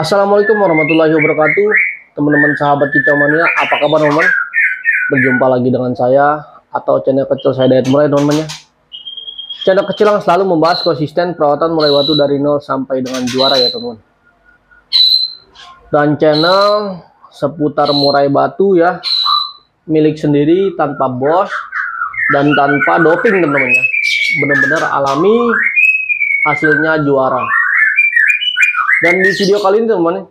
Assalamualaikum warahmatullahi wabarakatuh, teman-teman sahabat kicau mania. Apa kabar teman-teman? Berjumpa lagi dengan saya atau channel kecil saya Dayat Murai teman-teman ya. Channel kecil yang selalu membahas konsisten perawatan murai batu dari nol sampai dengan juara ya teman-teman. Dan channel seputar murai batu ya, milik sendiri tanpa bos dan tanpa doping teman-teman ya. Benar-benar alami, hasilnya juara. Dan di video kali ini teman-teman,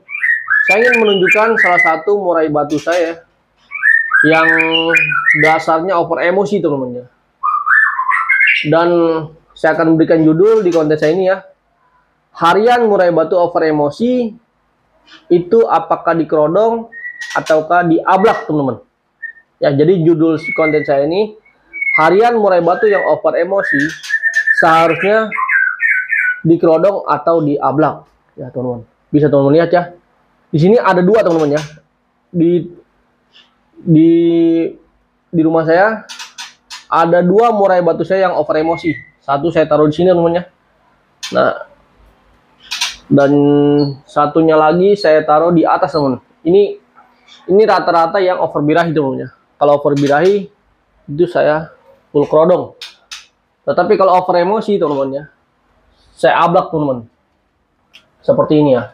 saya ingin menunjukkan salah satu murai batu saya yang dasarnya over emosi teman-teman ya. Dan saya akan memberikan judul di konten saya ini ya, harian murai batu over emosi itu apakah dikerodong ataukah diablak teman-teman ya. Jadi judul konten saya ini, harian murai batu yang over emosi seharusnya dikerodong atau diablak ya teman-teman. Bisa teman-teman lihat ya, di sini ada dua teman-teman ya, di rumah saya ada dua murai batu saya yang over emosi. Satu saya taruh di sini teman-teman ya, nah dan satunya lagi saya taruh di atas teman-teman. Ini rata-rata yang over birahi teman-teman ya. Kalau over birahi itu saya full kerodong, tetapi kalau over emosi teman-teman ya, saya ablak teman-teman seperti ini ya.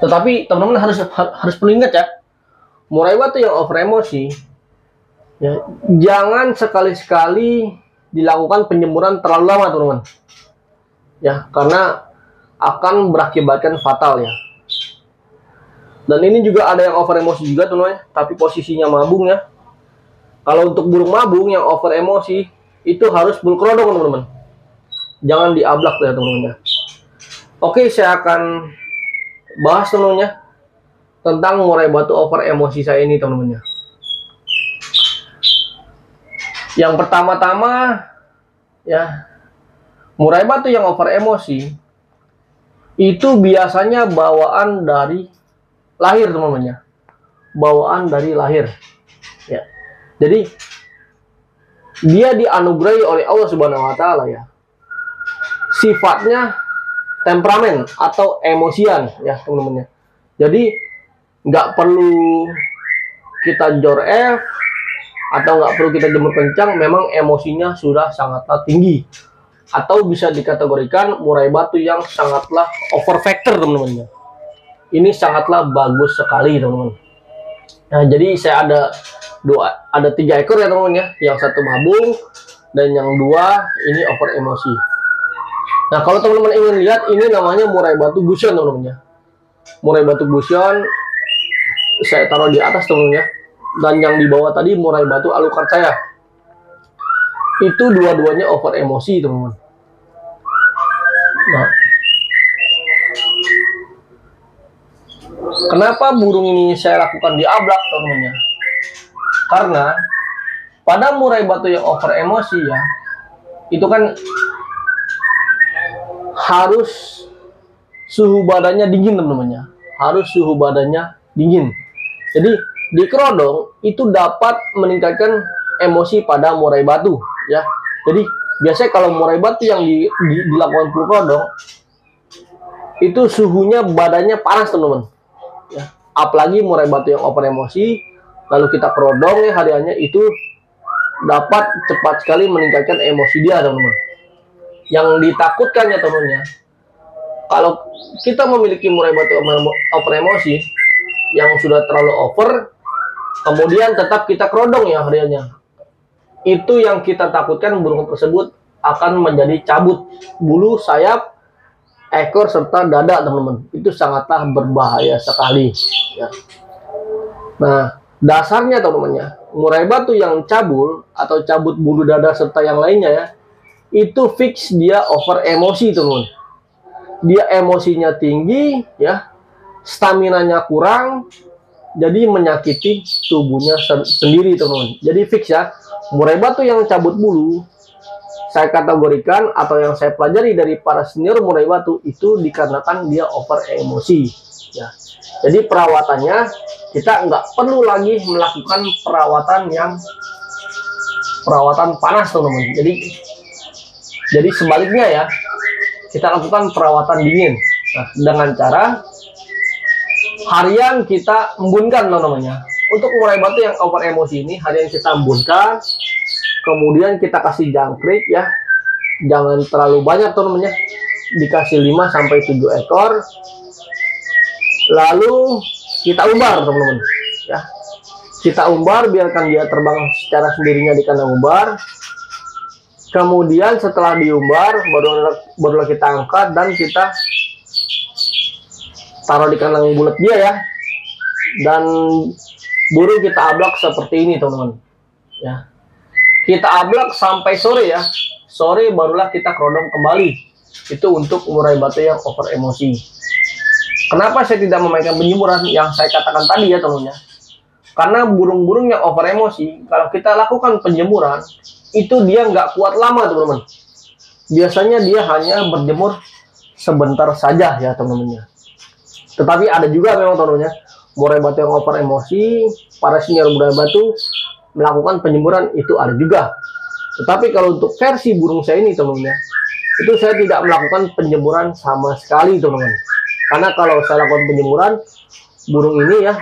Tetapi teman-teman harus perlu ingat ya, murai batu yang over emosi ya, jangan sekali-sekali dilakukan penjemuran terlalu lama teman-teman ya, karena akan berakibatkan fatal ya. Dan ini juga ada yang over emosi juga teman-teman, tapi posisinya mabung ya. Kalau untuk burung mabung yang over emosi itu harus full kerodong teman-teman, jangan diablak ya teman-teman ya. Oke, saya akan bahas teman-teman ya tentang murai batu over emosi saya ini teman-teman ya. Yang pertama-tama ya, murai batu yang over emosi itu biasanya bawaan dari lahir teman-teman ya, bawaan dari lahir ya. Jadi dia dianugerahi oleh Allah Subhanahu wa taala ya, sifatnya temperamen atau emosian ya teman-teman ya. Jadi nggak perlu kita jor F atau nggak perlu kita jemur kencang, memang emosinya sudah sangatlah tinggi, atau bisa dikategorikan murai batu yang sangatlah over factor teman-teman ya. Ini sangatlah bagus sekali teman-teman. Nah, jadi saya ada 3 ekor ya teman-teman ya, yang satu mabung dan yang 2 ini over emosi. Nah, kalau teman-teman ingin lihat, ini namanya murai batu gusion teman-teman ya. Murai batu gusion saya taruh di atas teman-teman ya, dan yang di bawah tadi murai batu alucard saya. Itu dua-duanya over emosi teman-teman. Nah, kenapa burung ini saya lakukan diablak teman-teman ya? Karena pada murai batu yang over emosi ya, itu kan harus suhu badannya dingin teman-teman ya, harus suhu badannya dingin. Jadi dikerodong itu dapat meningkatkan emosi pada murai batu ya. Jadi biasanya kalau murai batu yang dilakukan full kerodong itu suhunya badannya panas teman-teman ya. Apalagi murai batu yang over emosi lalu kita kerodong ya, hariannya itu dapat cepat sekali meningkatkan emosi dia teman-teman. Yang ditakutkan ya teman-teman ya, kalau kita memiliki murai batu over emosi yang sudah terlalu over, kemudian tetap kita kerodong ya hariannya, itu yang kita takutkan burung tersebut akan menjadi cabut bulu, sayap, ekor, serta dada teman-teman. Itu sangatlah berbahaya sekali ya. Nah, dasarnya teman-teman ya, murai batu yang cabul atau cabut bulu dada serta yang lainnya ya, itu fix dia over emosi teman-teman. Dia emosinya tinggi ya, staminanya kurang, jadi menyakiti tubuhnya sendiri teman-teman. Jadi fix ya, murai batu yang cabut bulu saya kategorikan atau yang saya pelajari dari para senior murai batu itu dikarenakan dia over emosi ya. Jadi perawatannya kita nggak perlu lagi melakukan perawatan panas teman-teman. Jadi sebaliknya ya, kita lakukan perawatan dingin Nah, dengan cara harian kita embunkan namanya. Untuk murai batu yang over emosi ini, harian kita embunkan, kemudian kita kasih jangkrik ya. Jangan terlalu banyak namanya. Dikasih 5 sampai 7 ekor. Lalu kita umbar teman-teman ya. Kita umbar, biarkan dia terbang secara sendirinya di kandang umbar. Kemudian setelah diumbar, barulah kita angkat dan kita taruh di kandang bulat dia ya. Dan burung kita ablak seperti ini teman-teman ya. Kita ablak sampai sore ya. Sore barulah kita kerodong kembali. Itu untuk murai batu yang over emosi. Kenapa saya tidak memainkan penjemuran yang saya katakan tadi ya teman-teman ya? Karena burung-burung yang over emosi, kalau kita lakukan penjemuran, itu dia nggak kuat lama teman-teman. Biasanya dia hanya berjemur sebentar saja ya teman-teman. Tetapi ada juga memang teman-teman ya, murai batu yang over emosi, para senior murai batu melakukan penjemuran itu ada juga. Tetapi kalau untuk versi burung saya ini teman-teman ya, itu saya tidak melakukan penjemuran sama sekali teman-teman. Karena kalau saya lakukan penjemuran, burung ini ya,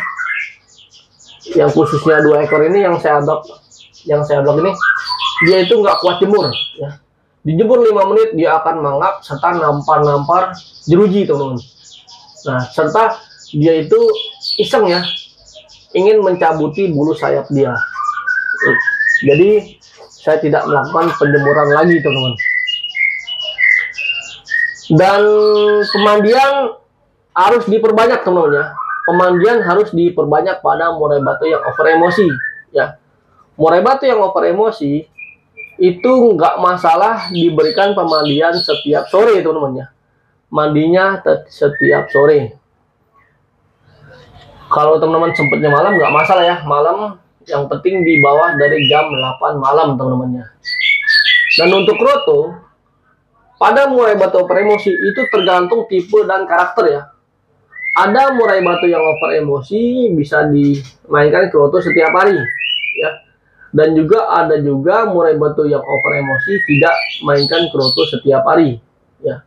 yang khususnya 2 ekor ini yang saya blok ini, dia itu nggak kuat jemur ya. Dijemur 5 menit dia akan mangap serta nampar jeruji teman-teman. Nah, serta dia itu iseng ya, ingin mencabuti bulu sayap dia. Jadi saya tidak melakukan penjemuran lagi teman-teman. Dan pemandian harus diperbanyak teman-teman ya. Pemandian harus diperbanyak pada murai batu yang over emosi ya. Murai batu yang over emosi itu nggak masalah diberikan pemandian setiap sore teman-teman ya. Mandinya setiap sore. Kalau teman-teman sempatnya malam nggak masalah ya. Malam yang penting di bawah dari jam 8 malam teman-teman ya. Dan untuk kroto pada murai batu over emosi itu tergantung tipe dan karakter ya. Ada murai batu yang over emosi bisa dimainkan kroto setiap hari ya. Dan juga ada juga murai batu yang over emosi tidak mainkan kroto setiap hari ya.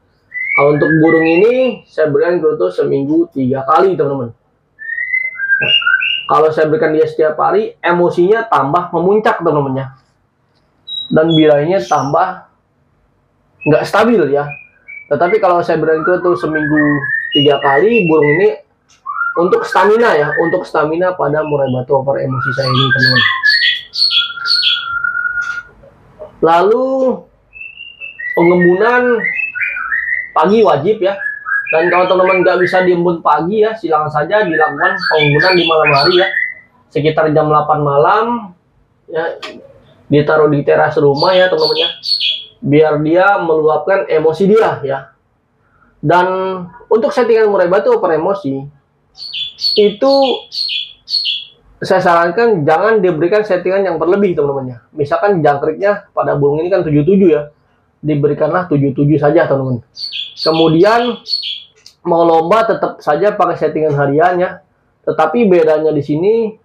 Kalau untuk burung ini saya berikan kroto seminggu 3 kali teman-teman. Nah, kalau saya berikan dia setiap hari, emosinya tambah memuncak teman-teman ya. Dan birainya tambah nggak stabil ya. Tetapi kalau saya berikan kroto seminggu 3 kali, burung ini untuk stamina ya, untuk stamina pada murai batu over emosi saya ini teman-teman. Lalu pengembunan pagi wajib ya. Dan kalau teman-teman nggak bisa diembun pagi ya, silakan saja dilakukan pengembunan di malam hari ya, sekitar jam 8 malam ya, ditaruh di teras rumah ya teman-teman ya, biar dia meluapkan emosi dia ya. Dan untuk settingan murai batu over emosi itu saya sarankan jangan diberikan settingan yang berlebih teman-teman ya. Misalkan jangkriknya pada burung ini kan 77 ya, diberikanlah 77 saja teman-teman. Kemudian mau lomba tetap saja pakai settingan harian ya. Tetapi bedanya di sini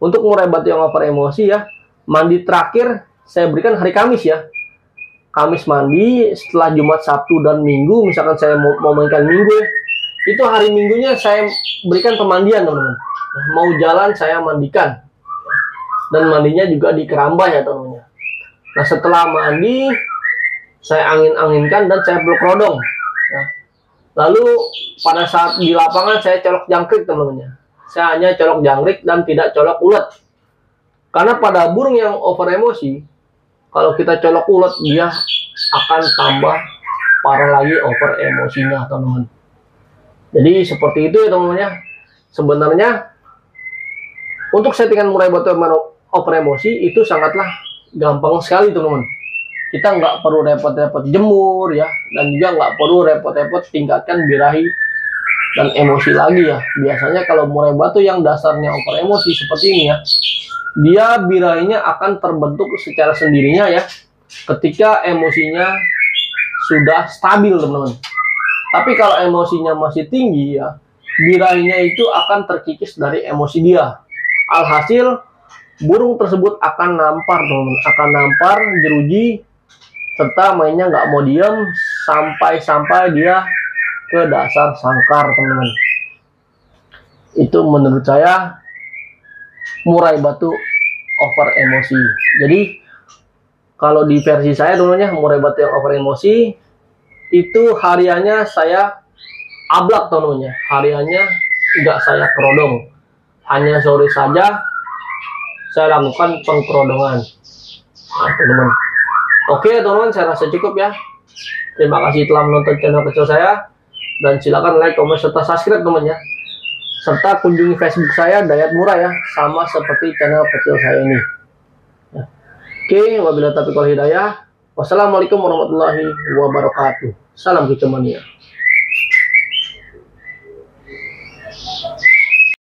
untuk murai batu yang over emosi ya, mandi terakhir saya berikan hari Kamis ya. Kamis mandi, setelah Jumat, Sabtu, dan Minggu, misalkan saya mau mainkan Minggu, itu hari Minggunya saya berikan pemandian teman-teman. Mau jalan saya mandikan, dan mandinya juga di keramba ya teman-teman. Nah setelah mandi, saya angin-anginkan dan saya peluk rodong. Ya. Lalu pada saat di lapangan saya colok jangkrik teman-teman. Saya hanya colok jangkrik dan tidak colok ulet. Karena pada burung yang over emosi, kalau kita colok ulet dia akan tambah parah lagi over emosinya teman-teman. Jadi seperti itu ya teman-teman ya. Sebenarnya untuk settingan murai batu over emosi itu sangatlah gampang sekali teman-teman. Kita nggak perlu repot-repot jemur ya, dan juga nggak perlu repot-repot tingkatkan birahi dan emosi lagi ya. Biasanya kalau murai batu yang dasarnya over emosi seperti ini ya, dia birahinya akan terbentuk secara sendirinya ya ketika emosinya sudah stabil teman-teman. Tapi kalau emosinya masih tinggi ya, birahinya itu akan terkikis dari emosi dia. Alhasil burung tersebut akan nampar teman-teman, akan nampar jeruji serta mainnya nggak mau diem sampai dia ke dasar sangkar, teman-teman. Itu menurut saya murai batu over emosi. Jadi kalau di versi saya dulunya murai batu yang over emosi itu hariannya saya ablak, teman-teman. Hariannya nggak saya kerodong, hanya sore saja saya lakukan pengkerodongan. Nah, teman-teman. Oke, teman-teman, saya rasa cukup ya. Terima kasih telah menonton channel kecil saya, dan silakan like, komen, serta subscribe, teman ya. Serta kunjungi Facebook saya Dayat Murah ya, sama seperti channel kecil saya ini. Ya. Oke, wabillahi taufiq wal hidayah. Wassalamualaikum warahmatullahi wabarakatuh. Salam kecemania.